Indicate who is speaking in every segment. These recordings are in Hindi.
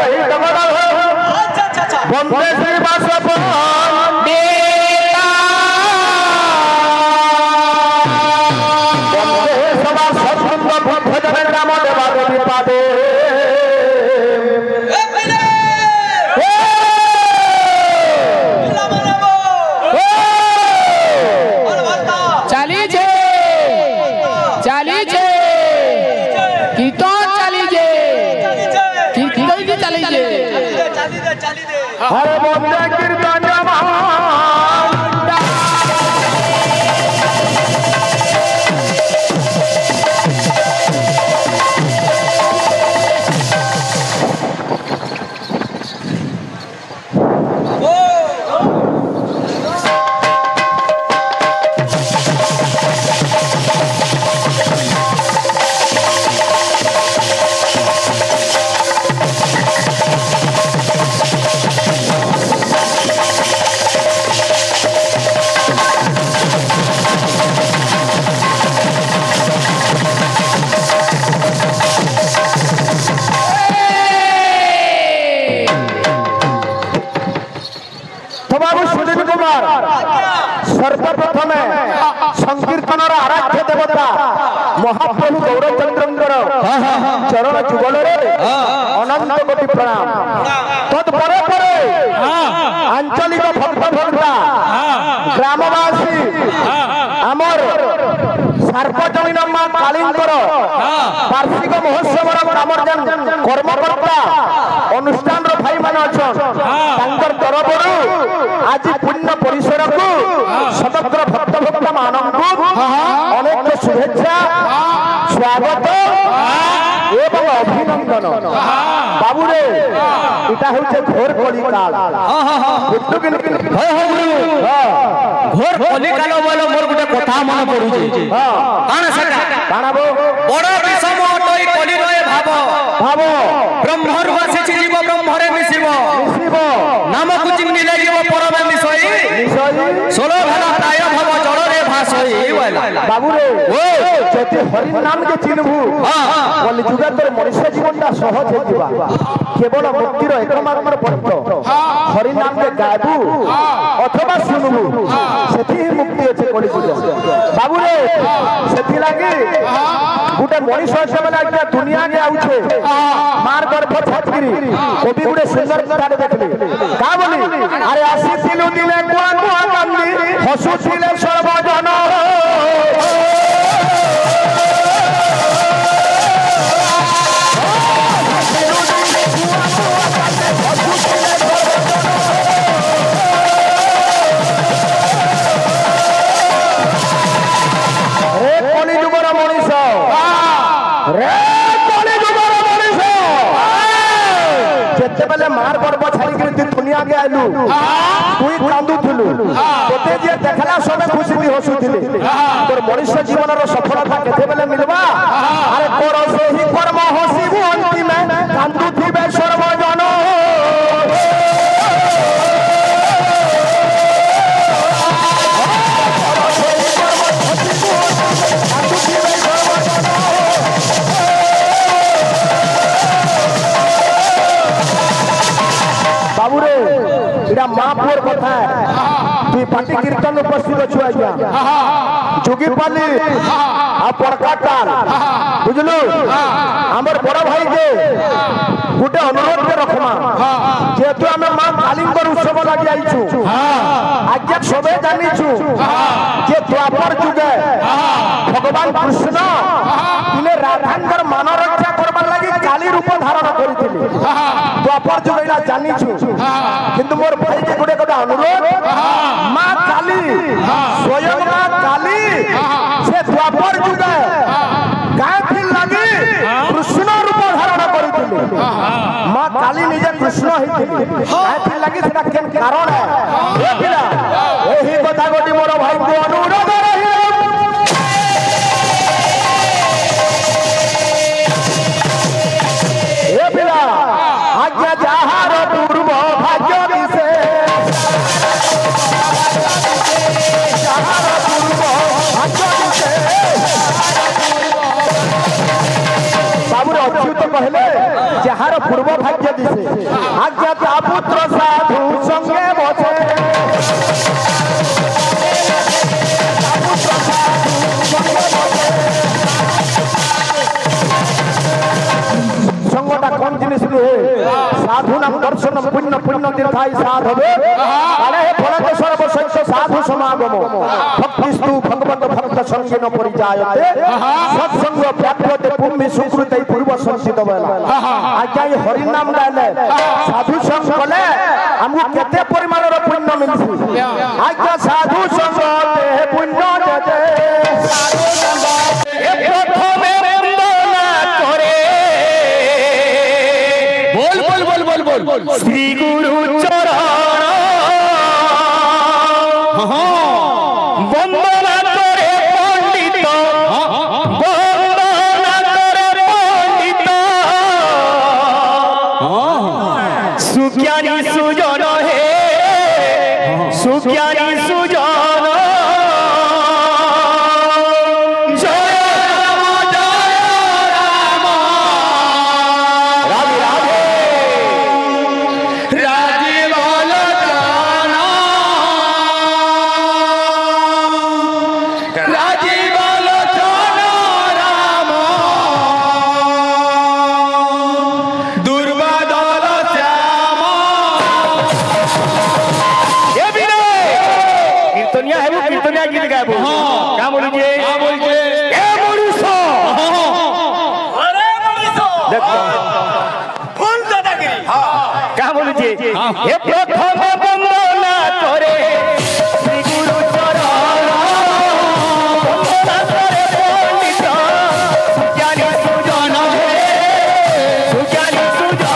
Speaker 1: ही डबल अच्छा बंदे श्री बासप हरे बंदे कीर्तन सर्वप्रथम संकीर्तन आराध्य देवता महाप्रभु गौरचंद्र चरण जुगल अनंत कोटि प्रणाम तत्पर आंचलिक भक्त भक्ता ग्रामवासी आमर सार्वजनीन मां कालींकर वार्षिक महोत्सव कर्मकर्ता अनुष्ठान भाई मान तरफ आज पुण्य परिसर को समग्र भक्त भक्ता मानक अनेक शुभेच्छा स्वागत एवं अभिनंदन बाबू रे इटा होचे घोर कलिकाल घोर कलिकाल बोलो मोर गुटे कथा मन पडुची काना सेटा काना बो बड़ विषम तई कलि रहे भाव ब्रह्मर वासी जीव ब्रह्मरे मिसिबो नाम को चिन्हि लागिबो परमे मिसई सोलो भला प्राय भव जड़रे भासई बाबू रे ओ जति हरि नाम के चिन्हबू बोली जुगा तोर मनुष्य जीवनटा सहज हेजिबा केवल मुक्तिर एकमात्र पथ हरि नाम के गाबू अथवा सुनबू सेठी ही मुक्ति अछि कोली बाबू रे सेठी लागी गुटे मनुष्य सेबला के दुनिया के आउछे मार गर्भ छातगिरी कवि गुटे सुंदर कथा देखली का बोली अरे आसी दिलु दिले कुआ कुआ कांदी हसु दिले सर्वजन मार गर्भ छाड़ी दुनिया के आलू तुई कांदुथुलु तोते जे देखला सबे खुशी भी हसुथिले तोर मनुष्य जीवन रो सफलता केते बेले मिलबा अरे तोर से ही कर्म हसिबु अंतिम कांदुथिबे सर्वजन बाबू रे इडा महापुर कथा है तू पार्टी कीर्तन उपस्थित अच्छु आज्ञा जोगीपाली आ पड़काटाल बुझलु हमर बड़ भाई के गुटे अनुरोध के रखमा जेतु हमें मां कालींकर उत्सव लागि आइछु आज्ञा सबे जानिछु जे द्वापर जुगे भगवान कृष्ण तिने राधांकर मान रक्षा करबार लागि काली रूप धारण करिथिले द्वापर जुगेला जानिछु किंतु मोर भाई के गुटे गुटे अनुरोध मां काली स्वयं मां काली से द्वापर जुगे काथि लागि कृष्ण रूप धारण करिथिले मां काली निजे कृष्ण हिथिले काथि लागि सेटा केन कारण है ए पिला एही कथा गोटी मोर भाई को अनुरोध रही ए पिला आज्ञा जहार पूर्व भाग्य दिसे जहार पूर्व भाग्य दिसे बाबू अच्युत कहले जहार पूर्व भाग्य दिसे आज्ञा ता पुत्र साधु संगे बसे संगटा कौन जिनिस साधु नाम दर्शन पुण्य पुण्य तीर्थाई साध होबे अरे फलक सर्वसत्य साधु समागम भक्तिस्तु भगवत भक्त संगेन परिजायते सत्संग प्राप्यते पुण्य सुकृतै पूर्व संचित बेला आज्ञा ये हरि नाम गाले साधु संग कले हमको केते परिमाण रो पुण्य मिलसी आज्ञा साधु संग ते पुण्य देते साधु संग ए प्रथमे बोल श्री गुरु चरण वंदना करे पंडित वंदना करे पंडित सुज्ञानी सुजन हे सुज्ञानी सुजन ये प्रथम वंदना करे श्री गुरु चरण वंदना करे पंडित सुज्ञानी सुजन हे सुज्ञानी सुजन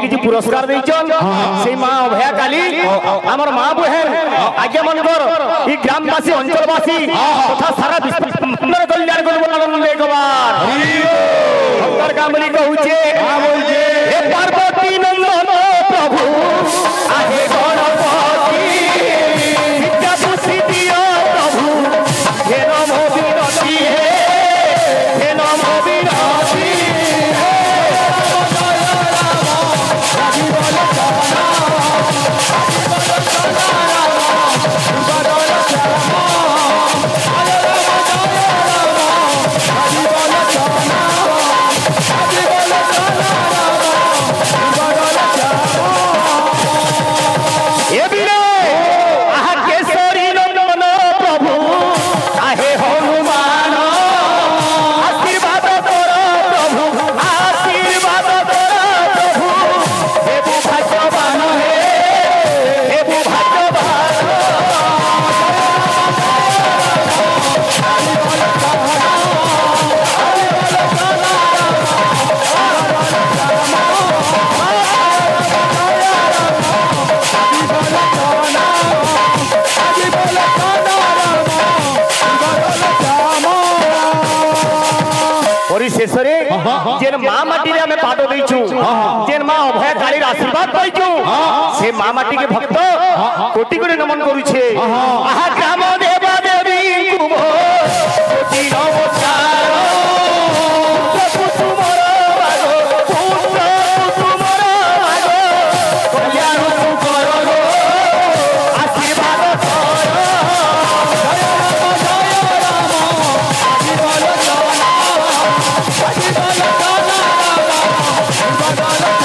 Speaker 1: किसी पुरस्कार से माँ अभया काली आमर माँ बहन आज्ञा मनकर ये ग्रामवासी अंचलवासी तथा सारा विश्व कल्याण कहूचे पार्वती नंदन प्रभु आहे गणपति विद्या बुद्धि दियो प्रभु हे नमो विनती हे नमो विनती जेन माँ माटी रे हमें पाद देइछु जेन माँ अभय काली आशीर्वाद पाइछु से माँ माटी के भक्त कोटि कोटि नमन करूछे आहा ग्राम देवा देवी कुमो कोटि नमस्कार तुमर आगो तुमर आगो कल्याण करो आशीर्वाद करो जय राम आशीर्वाद करो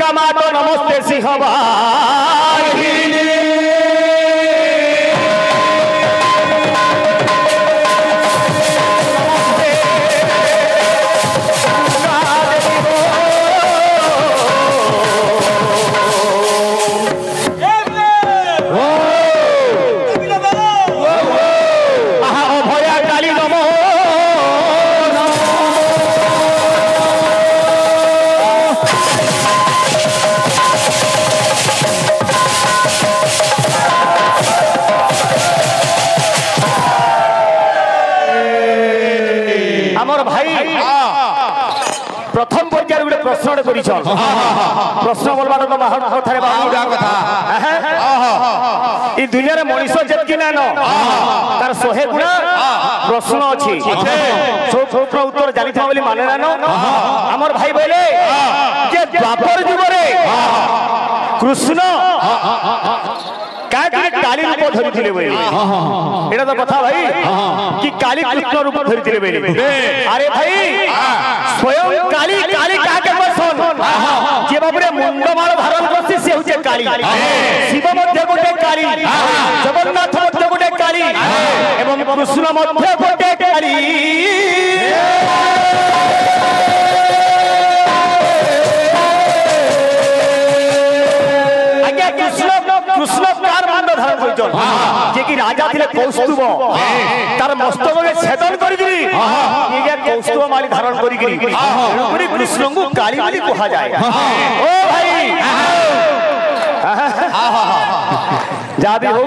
Speaker 1: दुर्गा माता नमस्ते सिंहवाहिनी प्रथम पर्याय गोटे प्रश्न प्रश्न बोलबार तो बाहर कथा ई दुनिया रे मनीष जतकी ना न तार 100 गुणा प्रश्न अछि सब उत्तर जानि था बोली माने ना न हमर भाई बोले जे द्वापर युग रे कृष्ण काली रूप धरी थिले बोले एटा तो कथा भाई कि काली कृष्ण रूप धरी थिले बोले अरे भाई स्वयं काली काली का के बसन जे बाबरे मुंडमाल धारण करसी से होचे काली शिव मध्य गोटे काली जगन्नाथ मध्य गोटे काली एवं कृष्ण मध्य गोटे काली आज्ञा कृष्ण कार मुंड धारण करछन जे कि राजा थिले कौस्तुभ तार मस्तक में छेदन करि दिली ये कौस्तुभ माली धारण करि गिरी पुरी कृष्ण को काली माली कहा जाए ओ भाई जा भी हो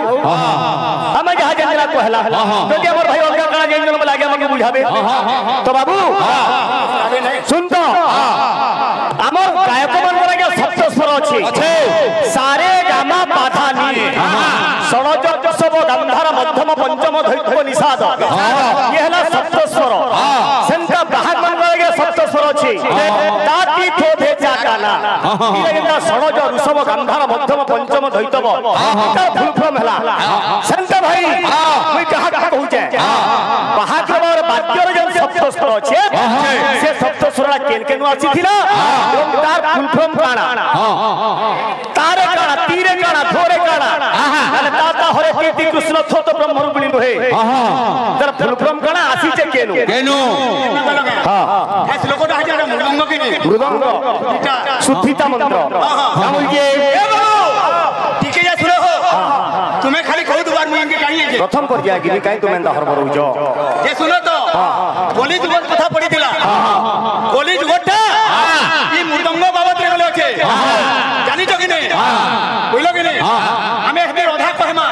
Speaker 1: हम जहां जंगला कहला तो हमर भाई और का जंगल में लागे हमके बुझाबे तो बाबू सुन तो हमर गायक मन लागे सप्त स्वर अछि सारे गामा बाधा नी षडज सब गंधार मध्यम पंचम धैर्य निषाद ये हला सप्त स्वर सेंटा बाहर मन लागे सप्त स्वर अछि ताती थोधे चाकाना इलेगा षडज ऋषभ गंधार मध्यम पंचम धैर्य का फुलफ्रॉम हला सेंटा भाई मैं कहा कहू जे बाहर और वाक्यर जन सप्त स्वर अछि से सप्त स्वर केन केन अछि थिला एवं तार फुलफ्रॉम काना तारे काना तीरे काना थोरे काना माने ताता हरे कीर्ति कृष्ण थोत ब्रह्म रूपिणी नहे तर फुलफ्रॉम काना आसी जे केनु हां हे श्लोक दा हजार मृदंग के मृदंग शुद्धिता मंत्र हम ये ठीक है सुनो तुम्हें खाली कहू दुबार मुंह के काई है प्रथम पर्याय गिरी काई तुम एंदा हरबर होजो जे सुनो तो गोली जुगत कथा पड़ी दिला गोली जुगतटा ई मृदंग बाबत रे गले छे जानि तो कि नहीं बोलो कि नहीं हमें हमें राधा कहमा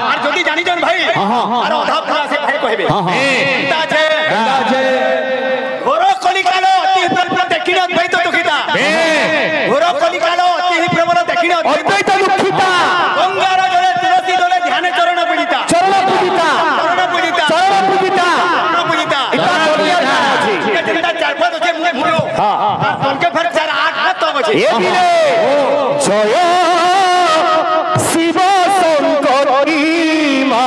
Speaker 1: और जदी जानि जन भाई और राधा पूरा से भाई कहबे चिंता छे घोरो कलिकालो अति प्रबल देखिन भाई तो दुखिता घोरो कलिकालो अति प्रबल देखिन अद्वैत दुखिता गंगार जले तुलसी जले ध्यान चरण पीड़िता चिंता चार पांच छे मुरो हां उनके फिर 4 8 तक छे ये दिले जय शिव शंकरी मा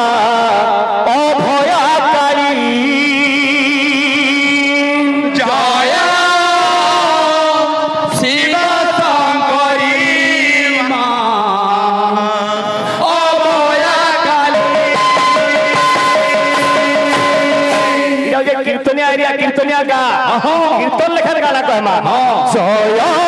Speaker 1: अभयाकारी जय शिव शंकरी मा अभयाकारी ये कीर्तनिया एरिया कीर्तनिया का कीर्तन लेखन गाना कहमा जय